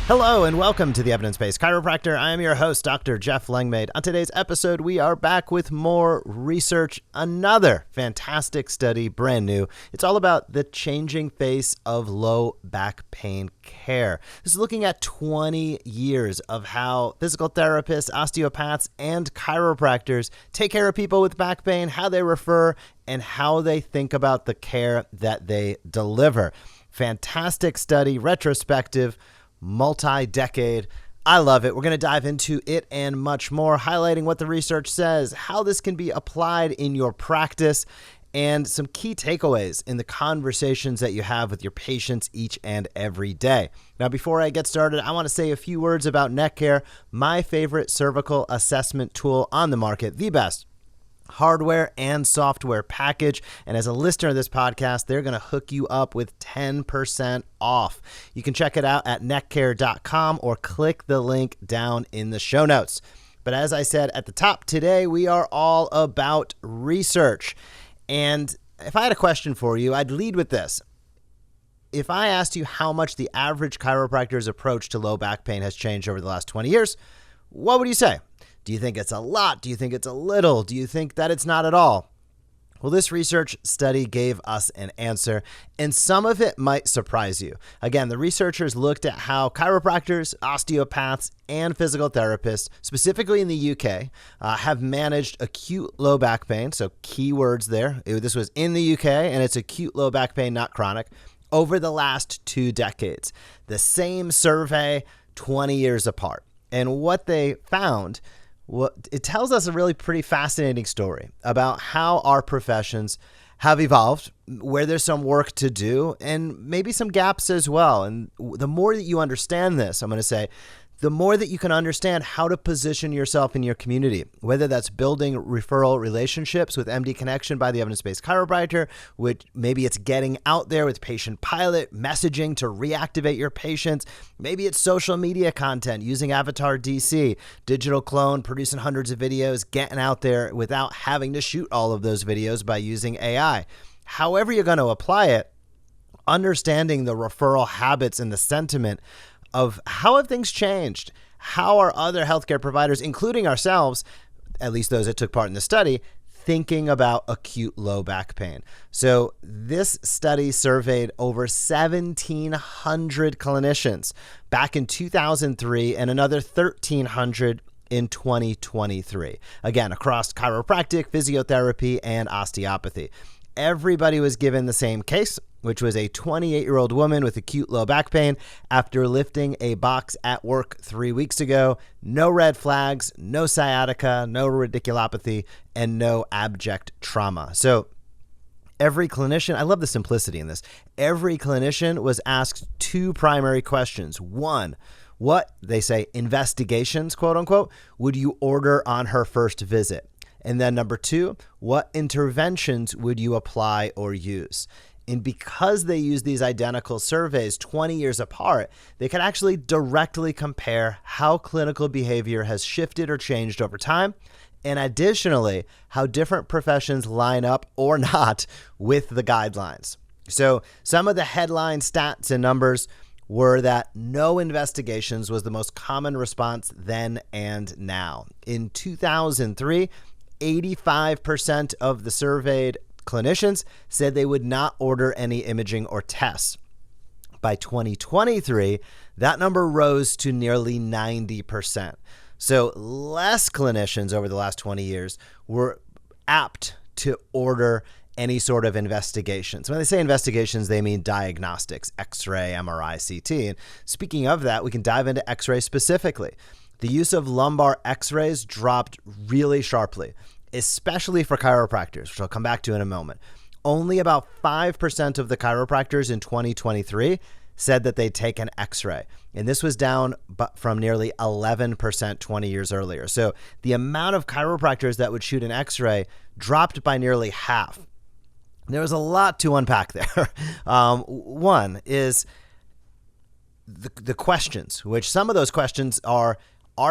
Hello and welcome to the Evidence-Based Chiropractor. I am your host, Dr. Jeff Langmaid. On today's episode, we are back with more research, another fantastic study, brand new. It's all about the changing face of low back pain care. This is looking at 20 years of how physical therapists, osteopaths, and chiropractors take care of people with back pain, how they refer, and how they think about the care that they deliver. Fantastic study, retrospective, multi-decade. I love it. We're going to dive into it and much more, highlighting what the research says, how this can be applied in your practice, and some key takeaways in the conversations that you have with your patients each and every day. Now, before I get started, I want to say a few words about NeckCare, my favorite cervical assessment tool on the market, the best hardware and software package. And as a listener of this podcast, they're going to hook you up with 10% off. You can check it out at neckcare.com or click the link down in the show notes. But as I said at the top, today we are all about research. And if I had a question for you, I'd lead with this. If I asked you how much the average chiropractor's approach to low back pain has changed over the last 20 years, what would you say? Do you think it's a lot? Do you think it's a little? Do you think that it's not at all? Well, this research study gave us an answer, and some of it might surprise you. Again, the researchers looked at how chiropractors, osteopaths, and physical therapists, specifically in the UK, have managed acute low back pain. So key words there. This was in the UK, and it's acute low back pain, not chronic, over the last 2 decades. The same survey, 20 years apart. And what they found, it tells us a really pretty fascinating story about how our professions have evolved, where there's some work to do, and maybe some gaps as well. And the more that you understand this, I'm going to say, the more that you can understand how to position yourself in your community, whether that's building referral relationships with MD Connection by the Evidence-Based Chiropractor, which maybe it's getting out there with Patient Pilot, messaging to reactivate your patients. Maybe it's social media content using Avatar DC, digital clone, producing hundreds of videos, getting out there without having to shoot all of those videos by using AI. However you're going to apply it, understanding the referral habits and the sentiment of how have things changed? How are other healthcare providers, including ourselves, at least those that took part in the study, thinking about acute low back pain? So this study surveyed over 1,700 clinicians back in 2003 and another 1,300 in 2023. Again, across chiropractic, physiotherapy, and osteopathy. Everybody was given the same case, which was a 28-year-old woman with acute low back pain after lifting a box at work 3 weeks ago. No red flags, no sciatica, no radiculopathy, and no abject trauma. So every clinician, I love the simplicity in this. Every clinician was asked 2 primary questions. One, what, they say, investigations, quote unquote, would you order on her first visit? And then number 2, what interventions would you apply or use? And because they use these identical surveys 20 years apart, they can actually directly compare how clinical behavior has shifted or changed over time, and additionally, how different professions line up or not with the guidelines. So some of the headline stats and numbers were that no investigations was the most common response then and now. In 2003, 85% of the surveyed clinicians said they would not order any imaging or tests. By 2023, that number rose to nearly 90%. So less clinicians over the last 20 years were apt to order any sort of investigations. When they say investigations, they mean diagnostics, X-ray, MRI, CT. And speaking of that, we can dive into X-ray specifically. The use of lumbar X-rays dropped really sharply, especially for chiropractors, which I'll come back to in a moment. Only about 5% of the chiropractors in 2023 said that they'd take an X-ray. And this was down from nearly 11% 20 years earlier. So the amount of chiropractors that would shoot an X-ray dropped by nearly half. There was a lot to unpack there. One is the questions, which some of those questions are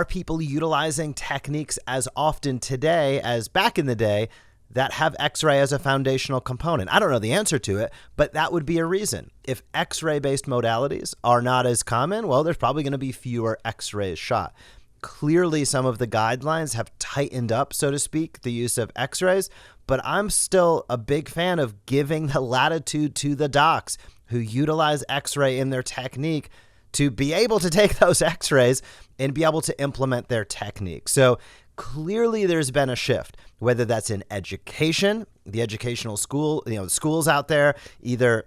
people utilizing techniques as often today as back in the day that have X-ray as a foundational component? I don't know the answer to it, but that would be a reason. If X-ray based modalities are not as common, well, there's probably going to be fewer X-rays shot. Clearly, some of the guidelines have tightened up, so to speak, the use of X-rays, but I'm still a big fan of giving the latitude to the docs who utilize X-ray in their technique to be able to take those X-rays and be able to implement their technique. So clearly there's been a shift, whether that's in education, the educational school, the schools out there, either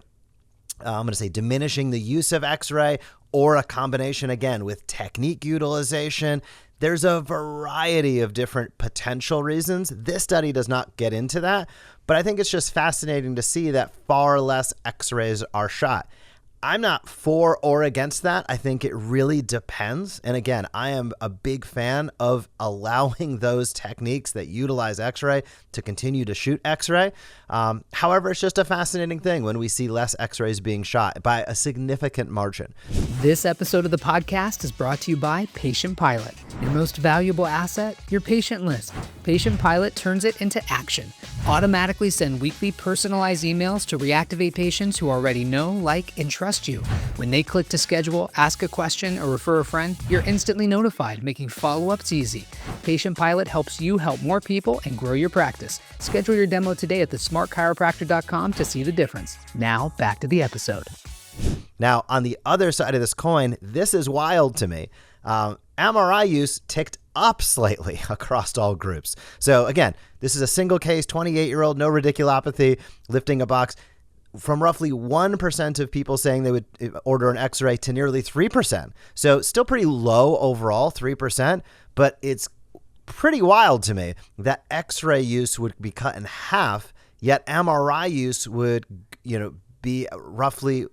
I'm going to say diminishing the use of X-ray or a combination again with technique utilization. There's a variety of different potential reasons. This study does not get into that, but I think it's just fascinating to see that far less X-rays are shot. I'm not for or against that. I think it really depends. And again, I am a big fan of allowing those techniques that utilize X-ray to continue to shoot X-ray. However, it's just a fascinating thing when we see less X-rays being shot by a significant margin. This episode of the podcast is brought to you by Patient Pilot. Your most valuable asset, your patient list. Patient Pilot turns it into action. Automatically send weekly personalized emails to reactivate patients who already know, like, and trust you. When they click to schedule, ask a question, or refer a friend, you're instantly notified, making follow-ups easy. Patient Pilot helps you help more people and grow your practice. Schedule your demo today at thesmartchiropractor.com to see the difference. Now, back to the episode. Now, on the other side of this coin, this is wild to me. MRI use ticked up slightly across all groups. So again, this is a single case, 28-year-old, no radiculopathy, lifting a box. From roughly 1% of people saying they would order an X-ray to nearly 3%. So still pretty low overall, 3%, but it's pretty wild to me that X-ray use would be cut in half, yet MRI use would, be roughly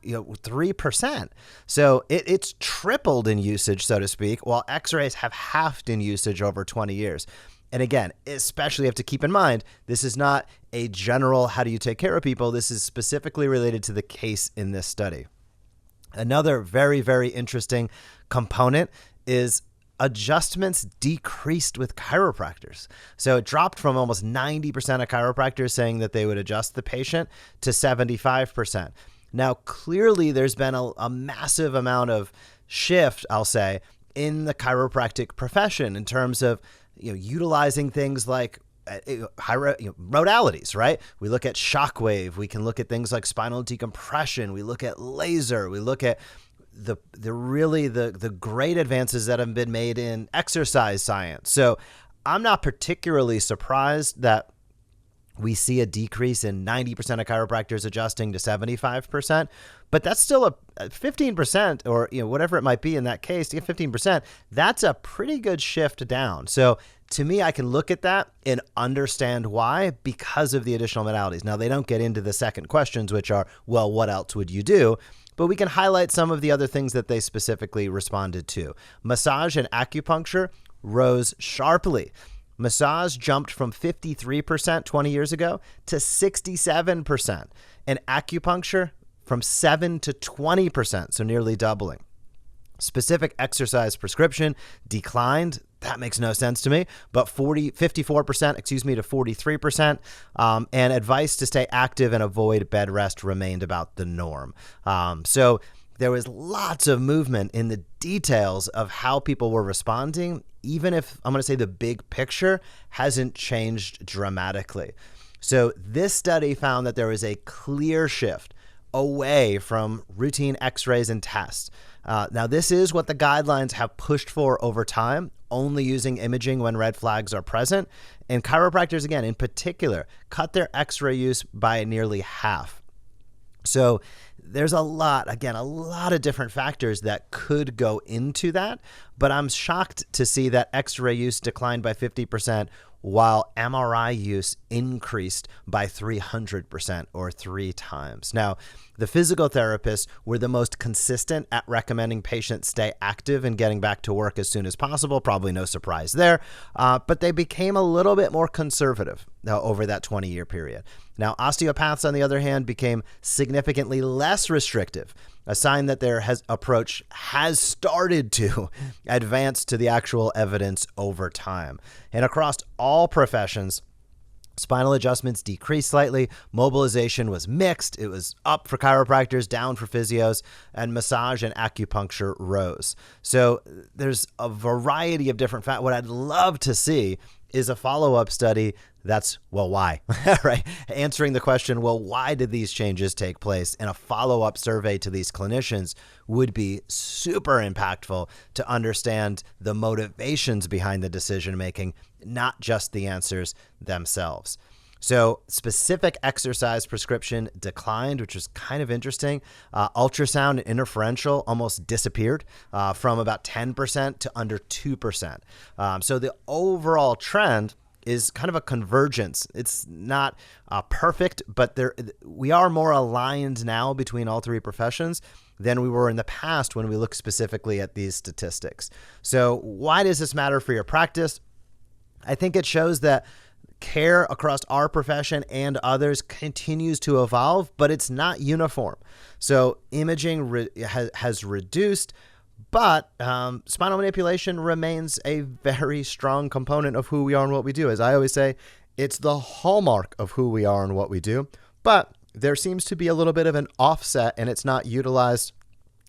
3%. So it's tripled in usage, so to speak, while X-rays have halved in usage over 20 years. And again, especially have to keep in mind, this is not a general how do you take care of people. This is specifically related to the case in this study. Another very, very interesting component is adjustments decreased with chiropractors. So it dropped from almost 90% of chiropractors saying that they would adjust the patient to 75%. Now, clearly there's been a massive amount of shift, I'll say, in the chiropractic profession in terms of utilizing things like modalities, right? We look at shockwave. We can look at things like spinal decompression. We look at laser. We look at the great advances that have been made in exercise science. So I'm not particularly surprised that we see a decrease in 90% of chiropractors adjusting to 75%, but that's still a 15% or whatever it might be in that case. To get 15%, that's a pretty good shift down. So to me, I can look at that and understand why, because of the additional modalities. Now, they don't get into the second questions, which are, well, what else would you do? But we can highlight some of the other things that they specifically responded to. Massage and acupuncture rose sharply. Massage jumped from 53% 20 years ago to 67%, and acupuncture from 7 to 20%, so nearly doubling. Specific exercise prescription declined. That makes no sense to me, but 54% to 43%, and advice to stay active and avoid bed rest remained about the norm. So there was lots of movement in the details of how people were responding, even if I'm going to say the big picture hasn't changed dramatically. So this study found that there was a clear shift away from routine X-rays and tests. Now, this is what the guidelines have pushed for over time, only using imaging when red flags are present. And chiropractors, again, in particular, cut their X-ray use by nearly half. So there's a lot of different factors that could go into that, but I'm shocked to see that X-ray use declined by 50% while MRI use increased by 300% or 3 times. Now, the physical therapists were the most consistent at recommending patients stay active and getting back to work as soon as possible. Probably no surprise there, but they became a little bit more conservative over that 20-year period. Now, osteopaths, on the other hand, became significantly less restrictive, a sign that their approach has started to advance to the actual evidence over time. And across all professions, Spinal adjustments decreased slightly. Mobilization was mixed. It was up for chiropractors, down for physios, and massage and acupuncture rose. So there's a variety of different What I'd love to see is a follow-up study that's, well, why, right? Answering the question, well, why did these changes take place? And a follow-up survey to these clinicians would be super impactful to understand the motivations behind the decision-making, not just the answers themselves. So specific exercise prescription declined, which was kind of interesting. Ultrasound and interferential almost disappeared from about 10% to under 2%. So the overall trend is kind of a convergence. It's not perfect, but we are more aligned now between all three professions than we were in the past when we look specifically at these statistics. So why does this matter for your practice? I think it shows that care across our profession and others continues to evolve, but it's not uniform. So imaging has reduced, but spinal manipulation remains a very strong component of who we are and what we do. As I always say, it's the hallmark of who we are and what we do, but there seems to be a little bit of an offset, and it's not utilized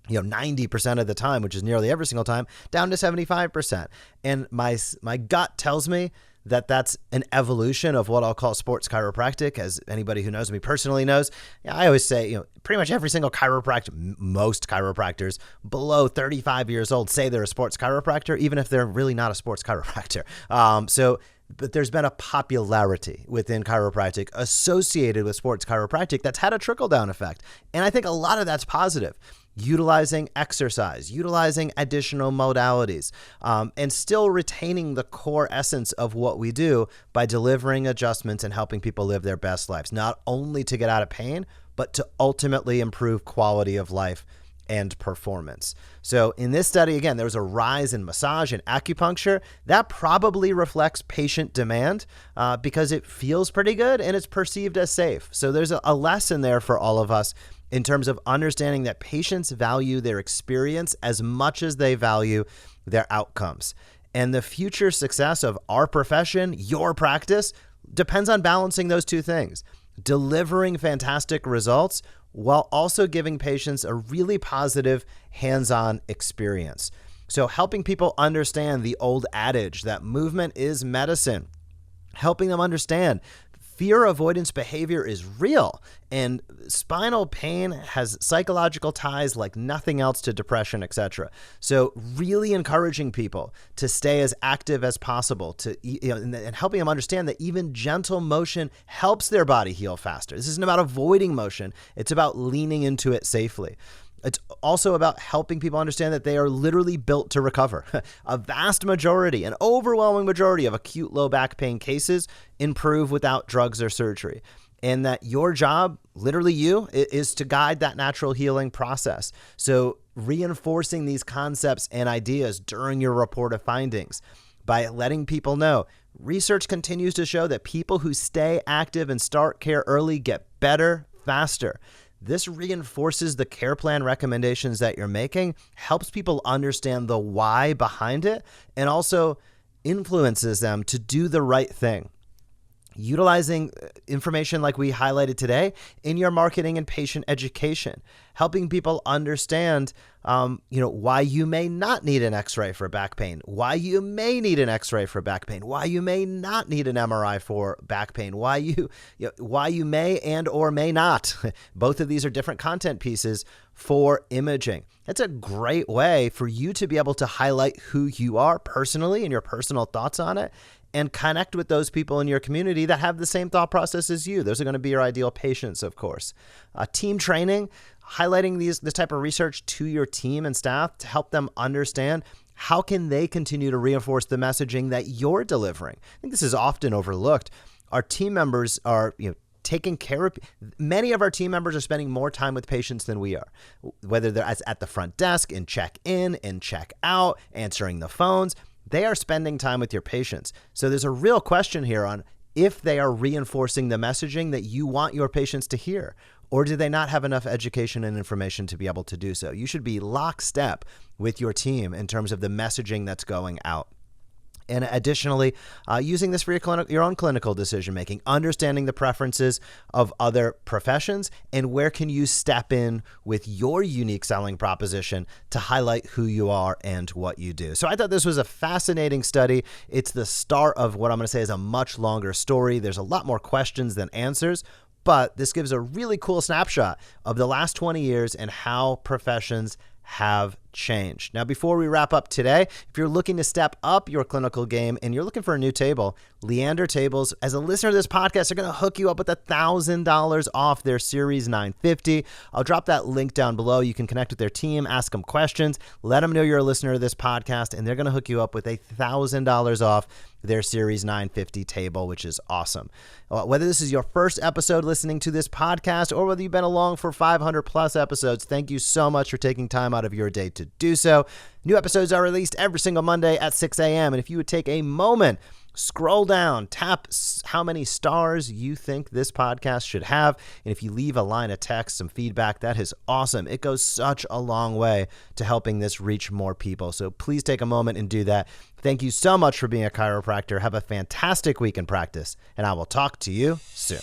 90% of the time, which is nearly every single time, down to 75%. And my gut tells me that that's an evolution of what I'll call sports chiropractic. As anybody who knows me personally knows, I always say, pretty much every single most chiropractors below 35 years old say they're a sports chiropractor, even if they're really not a sports chiropractor. But there's been a popularity within chiropractic associated with sports chiropractic that's had a trickle-down effect. And I think a lot of that's positive. Utilizing exercise, utilizing additional modalities, and still retaining the core essence of what we do by delivering adjustments and helping people live their best lives, not only to get out of pain, but to ultimately improve quality of life and performance. So in this study, again, there was a rise in massage and acupuncture. That probably reflects patient demand because it feels pretty good and it's perceived as safe. So there's a lesson there for all of us in terms of understanding that patients value their experience as much as they value their outcomes. And the future success of our profession, your practice, depends on balancing those two things. Delivering fantastic results while also giving patients a really positive hands-on experience. So helping people understand the old adage that movement is medicine, helping them understand fear avoidance behavior is real, and spinal pain has psychological ties like nothing else to depression, etc. So really encouraging people to stay as active as possible, and helping them understand that even gentle motion helps their body heal faster. This isn't about avoiding motion. It's about leaning into it safely. It's also about helping people understand that they are literally built to recover. A vast majority, an overwhelming majority of acute low back pain cases improve without drugs or surgery. And that your job, literally you, is to guide that natural healing process. So reinforcing these concepts and ideas during your report of findings by letting people know, research continues to show that people who stay active and start care early get better faster. This reinforces the care plan recommendations that you're making, helps people understand the why behind it, and also influences them to do the right thing. Utilizing information like we highlighted today in your marketing and patient education, helping people understand, why you may not need an X-ray for back pain, why you may need an X-ray for back pain, why you may not need an MRI for back pain, why you may and or may not. Both of these are different content pieces for imaging. It's a great way for you to be able to highlight who you are personally and your personal thoughts on it, and connect with those people in your community that have the same thought process as you. Those are going to be your ideal patients, of course. Team training, highlighting this type of research to your team and staff to help them understand how can they continue to reinforce the messaging that you're delivering. I think this is often overlooked. Our team members are, taking care of, many of our team members are spending more time with patients than we are, whether they're at the front desk, in check-in, in check-out, answering the phones. They are spending time with your patients. So there's a real question here on if they are reinforcing the messaging that you want your patients to hear, or do they not have enough education and information to be able to do so? You should be lockstep with your team in terms of the messaging that's going out. And additionally, using this for your own clinical decision-making, understanding the preferences of other professions, and where can you step in with your unique selling proposition to highlight who you are and what you do. So I thought this was a fascinating study. It's the start of what I'm going to say is a much longer story. There's a lot more questions than answers, but this gives a really cool snapshot of the last 20 years and how professions have changed. Now, before we wrap up today, if you're looking to step up your clinical game and you're looking for a new table, Leander Tables, as a listener to this podcast, are going to hook you up with $1,000 off their Series 950. I'll drop that link down below. You can connect with their team, ask them questions, let them know you're a listener to this podcast, and they're going to hook you up with $1,000 off their Series 950 table, which is awesome. Whether this is your first episode listening to this podcast or whether you've been along for 500 plus episodes, thank you so much for taking time out of your day to do so. New episodes are released every single Monday at 6 a.m. And if you would take a moment, scroll down, tap how many stars you think this podcast should have. And if you leave a line of text, some feedback, that is awesome. It goes such a long way to helping this reach more people. So please take a moment and do that. Thank you so much for being a chiropractor. Have a fantastic week in practice, and I will talk to you soon.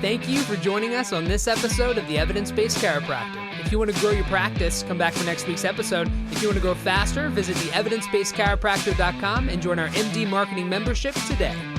Thank you for joining us on this episode of the Evidence-Based Chiropractor. If you want to grow your practice, come back for next week's episode. If you want to grow faster, visit the evidencebasedchiropractor.com and join our MD Marketing membership today.